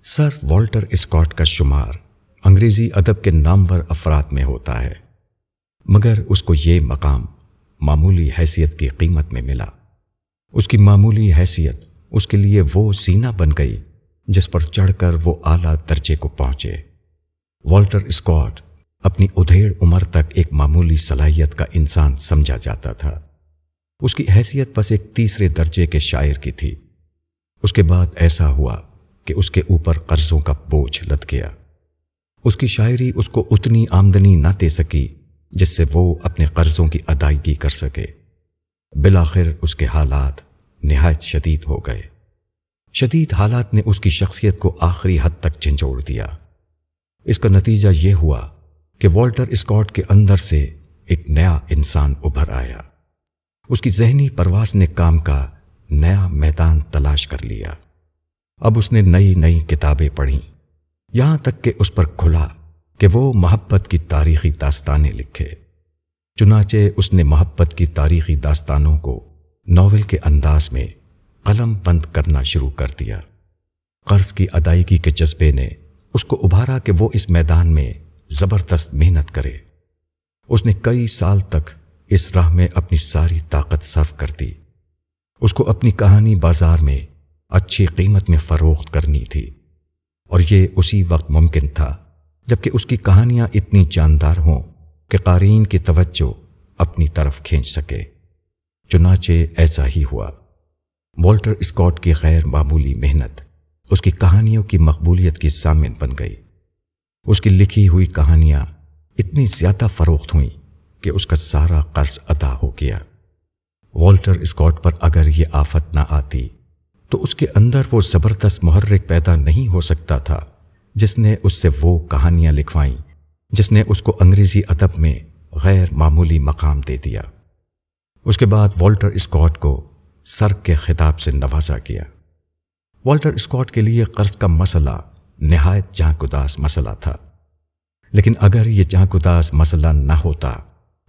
سر Walter Scott کا شمار انگریزی ادب کے نامور افراد میں ہوتا ہے، مگر اس کو یہ مقام معمولی حیثیت کی قیمت میں ملا۔ اس کی معمولی حیثیت اس کے لیے وہ زینہ بن گئی جس پر چڑھ کر وہ اعلیٰ درجے کو پہنچے۔ والٹر اسکاٹ اپنی ادھیڑ عمر تک ایک معمولی صلاحیت کا انسان سمجھا جاتا تھا۔ اس کی حیثیت بس ایک تیسرے درجے کے شاعر کی تھی۔ اس کے بعد ایسا ہوا کہ اس کے اوپر قرضوں کا بوجھ لد گیا۔ اس کی شاعری اس کو اتنی آمدنی نہ دے سکی جس سے وہ اپنے قرضوں کی ادائیگی کر سکے۔ بالآخر اس کے حالات نہایت شدید ہو گئے۔ شدید حالات نے اس کی شخصیت کو آخری حد تک جھنجھوڑ دیا۔ اس کا نتیجہ یہ ہوا کہ والٹر اسکاٹ کے اندر سے ایک نیا انسان ابھر آیا۔ اس کی ذہنی پرواز نے کام کا نیا میدان تلاش کر لیا۔ اب اس نے نئی نئی کتابیں پڑھیں، یہاں تک کہ اس پر کھلا کہ وہ محبت کی تاریخی داستانیں لکھے۔ چنانچہ اس نے محبت کی تاریخی داستانوں کو ناول کے انداز میں قلم بند کرنا شروع کر دیا۔ قرض کی ادائیگی کے جذبے نے اس کو ابھارا کہ وہ اس میدان میں زبردست محنت کرے۔ اس نے کئی سال تک اس راہ میں اپنی ساری طاقت صرف کر دی۔ اس کو اپنی کہانی بازار میں اچھی قیمت میں فروخت کرنی تھی، اور یہ اسی وقت ممکن تھا جبکہ اس کی کہانیاں اتنی جاندار ہوں کہ قارئین کی توجہ اپنی طرف کھینچ سکے۔ چنانچہ ایسا ہی ہوا۔ والٹر اسکاٹ کی غیر معمولی محنت اس کی کہانیوں کی مقبولیت کی ضامن بن گئی۔ اس کی لکھی ہوئی کہانیاں اتنی زیادہ فروخت ہوئیں کہ اس کا سارا قرض ادا ہو گیا۔ والٹر اسکاٹ پر اگر یہ آفت نہ آتی تو اس کے اندر وہ زبردست محرک پیدا نہیں ہو سکتا تھا جس نے اس سے وہ کہانیاں لکھوائیں جس نے اس کو انگریزی ادب میں غیر معمولی مقام دے دیا۔ اس کے بعد والٹر اسکاٹ کو سر کے خطاب سے نوازا گیا۔ والٹر اسکاٹ کے لیے قرض کا مسئلہ نہایت جاں گداز مسئلہ تھا، لیکن اگر یہ جاں گداز مسئلہ نہ ہوتا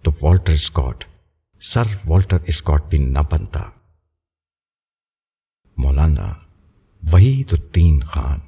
تو والٹر اسکاٹ سر والٹر اسکاٹ بھی نہ بنتا۔ مولانا وحید الدین خان۔